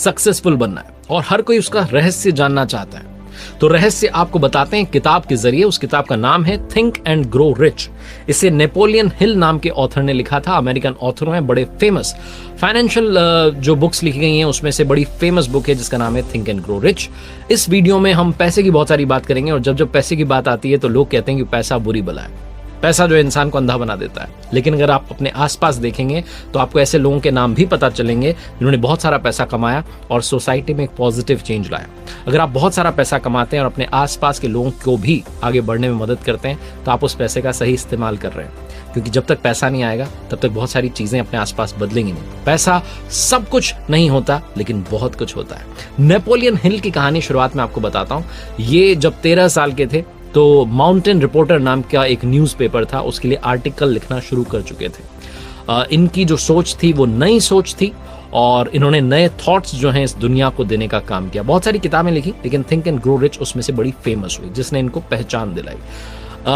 Successful बनना है और हर कोई उसका रहस्य जानना चाहता है। तो रहस्य आपको बताते हैं किताब के जरिए। उस किताब का नाम है थिंक एंड ग्रो रिच। इसे नेपोलियन हिल नाम के ऑथर ने लिखा था। अमेरिकन ऑथर हैं, बड़े फेमस फाइनेंशियल जो बुक्स लिखी गई हैं उसमें से बड़ी फेमस बुक है जिसका नाम है थिंक एंड ग्रो रिच। इस वीडियो में हम पैसे की बहुत सारी बात करेंगे और जब पैसे की बात आती है तो लोग कहते हैं कि पैसा बुरी बला है, पैसा जो इंसान को अंधा बना देता है। लेकिन अगर आप अपने आसपास देखेंगे तो आपको ऐसे लोगों के नाम भी पता चलेंगे जिन्होंने बहुत सारा पैसा कमाया और सोसाइटी में एक पॉजिटिव चेंज लाया। अगर आप बहुत सारा पैसा कमाते हैं और अपने आसपास के लोगों को भी आगे बढ़ने में मदद करते हैं तो आप उस पैसे का सही इस्तेमाल कर रहे हैं, क्योंकि जब तक पैसा नहीं आएगा तब तक बहुत सारी चीजें अपने आसपास बदलेंगी नहीं। पैसा सब कुछ नहीं होता लेकिन बहुत कुछ होता है। नेपोलियन हिल की कहानी शुरुआत में आपको बताता हूँ। ये जब 13 साल के थे तो माउंटेन रिपोर्टर नाम का एक न्यूज़पेपर था, उसके लिए आर्टिकल लिखना शुरू कर चुके थे। इनकी जो सोच थी वो नई सोच थी और इन्होंने नए थॉट्स जो हैं इस दुनिया को देने का काम किया। बहुत सारी किताबें लिखी लेकिन थिंक एंड ग्रो रिच उसमें से बड़ी फेमस हुई जिसने इनको पहचान दिलाई।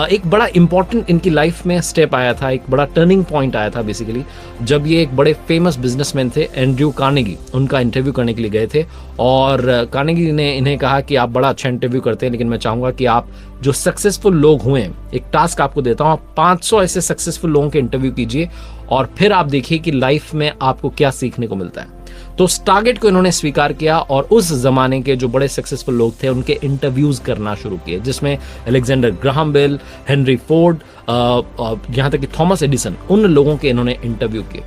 एक बड़ा इंपॉर्टेंट इनकी लाइफ में स्टेप आया था, एक बड़ा टर्निंग पॉइंट आया था बेसिकली जब ये एक बड़े फेमस बिजनेसमैन थे एंड्रयू कार्नेगी, उनका इंटरव्यू करने के लिए गए थे और कार्नेगी ने इन्हें कहा कि आप बड़ा अच्छा इंटरव्यू करते हैं लेकिन मैं चाहूंगा कि आप जो सक्सेसफुल लोग हुए हैं, एक टास्क आपको देता हूं, आप 500 ऐसे सक्सेसफुल लोगों के इंटरव्यू कीजिए और फिर आप देखिए कि लाइफ में आपको क्या सीखने को मिलता है। तो उस टारगेट को इन्होंने स्वीकार किया और उस जमाने के जो बड़े सक्सेसफुल लोग थे उनके इंटरव्यूज करना शुरू किए, जिसमें Alexander Graham Bell, Henry Ford, यहां तक कि थॉमस एडिसन, उन लोगों के इन्होंने इंटरव्यू किए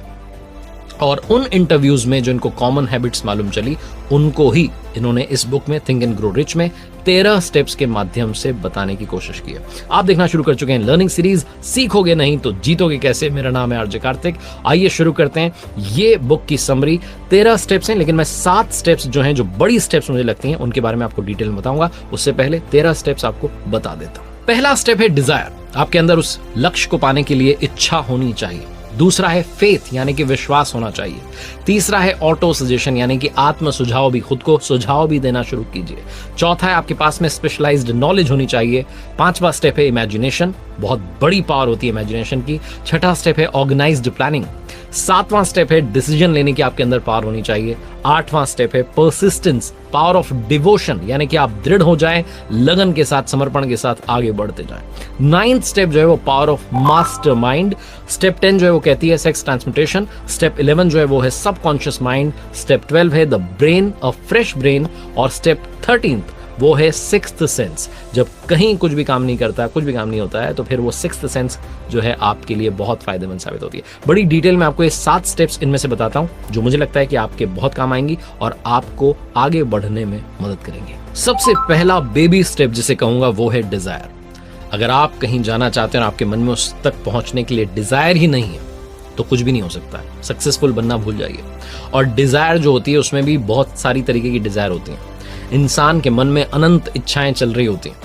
और उन इंटरव्यूज में जो इनको कॉमन हैबिट्स मालूम चली उनको ही इन्होंने इस बुक में थिंक एंड ग्रो रिच में 13 स्टेप्स के माध्यम से बताने की कोशिश की है। आप देखना शुरू कर चुके हैं लर्निंग सीरीज सीखोगे नहीं तो जीतोगे कैसे। मेरा नाम है आरजे कार्तिक। आइए शुरू करते हैं। ये बुक की समरी 13 स्टेप्स हैं लेकिन मैं 7 स्टेप्स जो हैं, जो बड़ी स्टेप्स मुझे लगती हैं, उनके बारे में आपको डिटेल में बताऊंगा। उससे पहले 13 स्टेप्स आपको बता देता हूं। पहला स्टेप है डिजायर। आपके अंदर उस लक्ष्य को पाने के लिए इच्छा होनी चाहिए। दूसरा है फेथ यानी कि विश्वास होना चाहिए। तीसरा है ऑटो सजेशन यानी कि आत्म सुझाव भी, खुद को सुझाव भी देना शुरू कीजिए। चौथा है आपके पास में स्पेशलाइज्ड नॉलेज होनी चाहिए। 5वां स्टेप है इमेजिनेशन, बहुत बड़ी पावर होती है इमेजिनेशन की। 6वां स्टेप है ऑर्गेनाइज्ड प्लानिंग। 7वां स्टेप है डिसीजन लेने की आपके अंदर पावर होनी चाहिए। 8वां स्टेप है परसिस्टेंस, पावर ऑफ डिवोशन यानी कि आप दृढ़ हो जाएं, लगन के साथ, समर्पण के साथ आगे बढ़ते जाएं। 9th स्टेप जो है वो पावर ऑफ मास्टरमाइंड। स्टेप 10 जो है वो कहती है सेक्स ट्रांसमिटेशन। स्टेप 11 जो है वो है सबकॉन्शियस माइंड। स्टेप 12 है the brain, a fresh brain. और स्टेप 13 वो है सिक्स्थ सेंस। जब कहीं कुछ भी काम नहीं करता, कुछ भी काम नहीं होता है तो फिर वो सिक्स्थ सेंस जो है आपके लिए बहुत फायदेमंद साबित होती है। बड़ी डिटेल में आपको ये 7 स्टेप्स इनमें से बताता हूं जो मुझे लगता है कि आपके बहुत काम आएंगी और आपको आगे बढ़ने में मदद करेंगे। सबसे पहला बेबी स्टेप जिसे कहूंगा वो है डिजायर। अगर आप कहीं जाना चाहते हैं और आपके मन में उस तक पहुंचने के लिए डिजायर ही नहीं है तो कुछ भी नहीं हो सकता है। सक्सेसफुल बनना भूल जाइए। और डिजायर जो होती है उसमें भी बहुत सारी तरीके की डिजायर होती है। इंसान के मन में अनंत इच्छाएं चल रही होती हैं,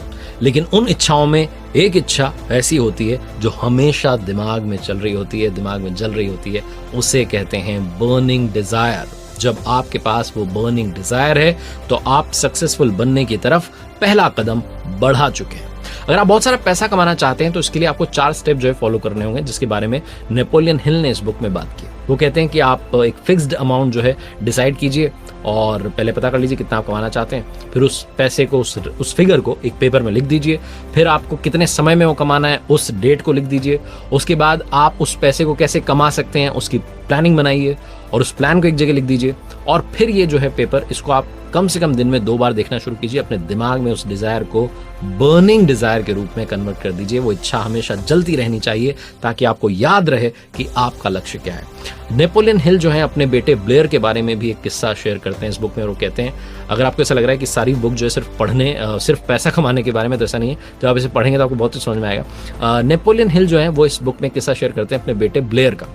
लेकिन उन इच्छाओं में एक इच्छा ऐसी होती है जो हमेशा दिमाग में चल रही होती है, दिमाग में जल रही होती है। उसे कहते हैं बर्निंग डिजायर। जब आपके पास वो बर्निंग डिजायर है तो आप सक्सेसफुल बनने की तरफ पहला कदम बढ़ा चुके हैं। अगर आप बहुत सारा पैसा कमाना चाहते हैं तो इसके लिए आपको 4 स्टेप जो है फॉलो करने होंगे, जिसके बारे में नेपोलियन हिल ने इस बुक में बात की। वो कहते हैं कि आप एक फिक्स्ड अमाउंट जो है डिसाइड कीजिए और पहले पता कर लीजिए कितना आप कमाना चाहते हैं। फिर उस पैसे को, उस फिगर को एक पेपर में लिख दीजिए। फिर आपको कितने समय में वो कमाना है उस डेट को लिख दीजिए। उसके बाद आप उस पैसे को कैसे कमा सकते हैं उसकी प्लानिंग बनाइए और उस प्लान को एक जगह लिख दीजिए। और फिर ये जो है पेपर, इसको आप कम से कम दिन में 2 बार देखना शुरू कीजिए। अपने दिमाग में उस डिजायर को बर्निंग डिजायर के रूप में कन्वर्ट कर दीजिए। वो इच्छा हमेशा जलती रहनी चाहिए ताकि आपको याद रहे कि आपका लक्ष्य क्या है। नेपोलियन हिल जो है अपने बेटे ब्लेयर के बारे में भी एक किस्सा शेयर करते हैं इस बुक में। और वो कहते हैं, अगर आपको ऐसा लग रहा है कि सारी बुक जो है सिर्फ पैसा कमाने के बारे में, तो ऐसा नहीं है। जब आप इसे पढ़ेंगे तो आपको बहुत कुछ समझ में आएगा। नेपोलियन हिल जो है वो इस बुक में किस्सा शेयर करते हैं अपने बेटे ब्लेयर का।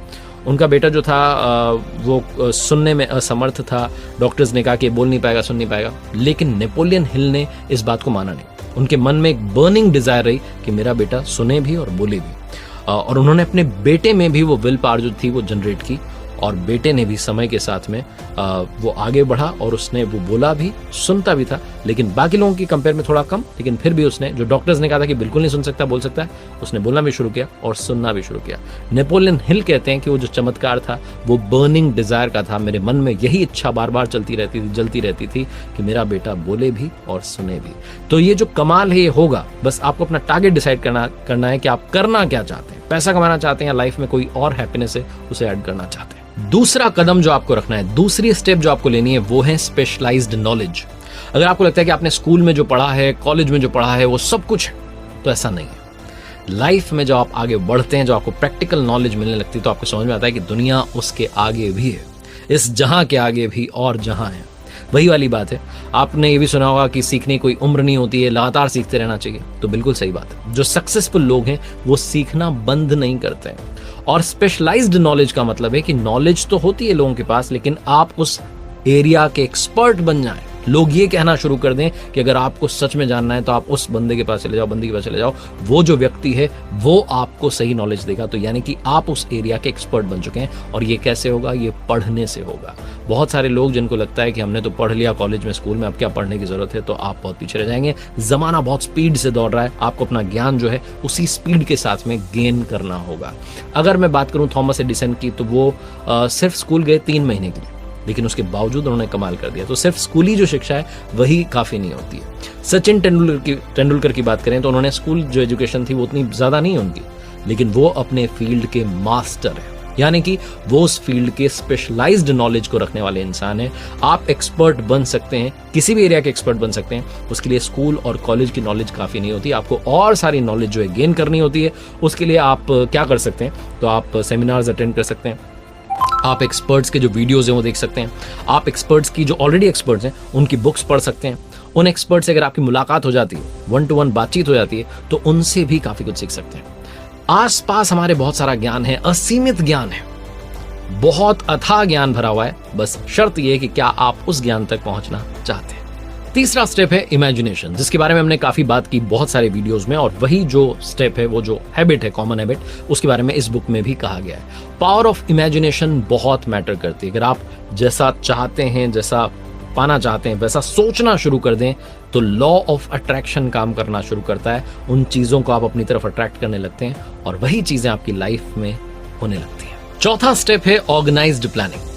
उनका बेटा जो था वो सुनने में असमर्थ था। डॉक्टर्स ने कहा कि बोल नहीं पाएगा, सुन नहीं पाएगा, लेकिन नेपोलियन हिल ने इस बात को माना नहीं। उनके मन में एक बर्निंग डिजायर रही कि मेरा बेटा सुने भी और बोले भी। और उन्होंने अपने बेटे में भी वो विल पावर जो थी वो जनरेट की और बेटे ने भी समय के साथ में वो आगे बढ़ा और उसने वो बोला भी, सुनता भी था, लेकिन बाकी लोगों की कंपेयर में थोड़ा कम, लेकिन फिर भी उसने, जो डॉक्टर्स ने कहा था कि बिल्कुल नहीं सुन सकता, बोल सकता है, उसने बोलना भी शुरू किया और सुनना भी शुरू किया। नेपोलियन हिल कहते हैं कि वो जो चमत्कार था वो बर्निंग डिजायर का था। मेरे मन में यही इच्छा बार बार चलती रहती थी, जलती रहती थी कि मेरा बेटा बोले भी और सुने भी। तो ये जो कमाल है ये होगा, बस आपको अपना टारगेट डिसाइड करना है कि आप करना क्या चाहते हैं। पैसा कमाना चाहते हैं या लाइफ में कोई और हैप्पीनेस है उसे ऐड करना चाहते हैं। दूसरा कदम जो आपको रखना है, दूसरी स्टेप जो आपको लेनी है, वो है स्पेशलाइज्ड नॉलेज। अगर आपको लगता है कि आपने स्कूल में जो पढ़ा है, कॉलेज में जो पढ़ा है वो सब कुछ है, तो ऐसा नहीं है। लाइफ में जब आप आगे बढ़ते हैं, जो आपको प्रैक्टिकल नॉलेज मिलने लगती है, तो आपको समझ में आता है कि दुनिया उसके आगे भी है, इस जहां के आगे भी और जहां है। वही वाली बात है, आपने ये भी सुना होगा कि सीखने की कोई उम्र नहीं होती है, लगातार सीखते रहना चाहिए। तो बिल्कुल सही बात है, जो सक्सेसफुल लोग हैं वो सीखना बंद नहीं करते हैं। और स्पेशलाइज्ड नॉलेज का मतलब है कि नॉलेज तो होती है लोगों के पास, लेकिन आप उस एरिया के एक्सपर्ट बन जाएं। लोग ये कहना शुरू कर दें कि अगर आपको सच में जानना है तो आप उस बंदे के पास चले जाओ, बंदी के पास चले जाओ, वो जो व्यक्ति है वो आपको सही नॉलेज देगा। तो यानी कि आप उस एरिया के एक्सपर्ट बन चुके हैं। और ये कैसे होगा? ये पढ़ने से होगा। बहुत सारे लोग जिनको लगता है कि हमने तो पढ़ लिया कॉलेज में, स्कूल में, अब क्या पढ़ने की जरूरत है, तो आप बहुत पीछे रह जाएंगे। जमाना बहुत स्पीड से दौड़ रहा है, आपको अपना ज्ञान जो है उसी स्पीड के साथ में गेन करना होगा। अगर मैं बात करूं थॉमस एडिसन की, तो वो सिर्फ स्कूल गए 3 महीने के लिए, लेकिन उसके बावजूद उन्होंने कमाल कर दिया। तो सिर्फ स्कूली जो शिक्षा है वही काफी नहीं होती है। सचिन तेंदुलकर की बात करें तो उन्होंने स्कूल जो एजुकेशन थी वो उतनी ज्यादा नहीं उनकी, लेकिन वो अपने फील्ड के मास्टर है, यानी कि वो उस फील्ड के स्पेशलाइज्ड नॉलेज को रखने वाले इंसान है। आप एक्सपर्ट बन सकते हैं, किसी भी एरिया के एक्सपर्ट बन सकते हैं। उसके लिए स्कूल और कॉलेज की नॉलेज काफी नहीं होती, आपको और सारी नॉलेज जो है गेन करनी होती है। उसके लिए आप क्या कर सकते हैं? तो आप सेमिनार्स अटेंड कर सकते हैं, आप एक्सपर्ट्स के जो वीडियोस हैं वो देख सकते हैं, आप एक्सपर्ट्स की जो ऑलरेडी एक्सपर्ट्स हैं उनकी बुक्स पढ़ सकते हैं। उन एक्सपर्ट्स से अगर आपकी मुलाकात हो जाती है, 1 to 1 बातचीत हो जाती है, तो उनसे भी काफी कुछ सीख सकते हैं। आसपास हमारे बहुत सारा ज्ञान है, असीमित ज्ञान है, बहुत अथाह ज्ञान भरा हुआ है। बस शर्त यह है कि क्या आप उस ज्ञान तक पहुंचना चाहते हैं। तीसरा स्टेप है इमेजिनेशन, जिसके बारे में हमने काफी बात की बहुत सारे वीडियोस में, और वही जो स्टेप है, वो जो हैबिट है, कॉमन हैबिट, उसके बारे में इस बुक में भी कहा गया है। पावर ऑफ इमेजिनेशन बहुत मैटर करती है। अगर आप जैसा चाहते हैं, जैसा पाना चाहते हैं, वैसा सोचना शुरू कर दें, तो लॉ ऑफ अट्रैक्शन काम करना शुरू करता है। उन चीजों को आप अपनी तरफ अट्रैक्ट करने लगते हैं और वही चीजें आपकी लाइफ में होने लगती हैं। चौथा स्टेप है ऑर्गेनाइज्ड प्लानिंग।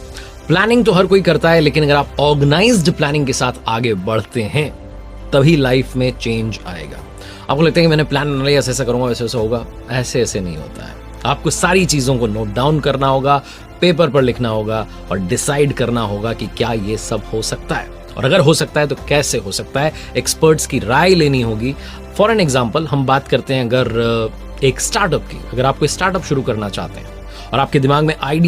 प्लानिंग तो हर कोई करता है, लेकिन अगर आप ऑर्गेनाइज्ड प्लानिंग के साथ आगे बढ़ते हैं तभी लाइफ में चेंज आएगा। आपको लगता है कि मैंने प्लान बना लिया, ऐसा करूंगा, वैसे वैसा होगा, ऐसे नहीं होता है। आपको सारी चीजों को नोट डाउन करना होगा, पेपर पर लिखना होगा और डिसाइड करना होगा कि क्या ये सब हो सकता है, और अगर हो सकता है तो कैसे हो सकता है। एक्सपर्ट्स की राय लेनी होगी। फॉर एन एग्जाम्पल हम बात करते हैं अगर एक स्टार्टअप की, अगर आप कोई स्टार्टअप शुरू करना चाहते हैं और आपके दिमाग में आइडिया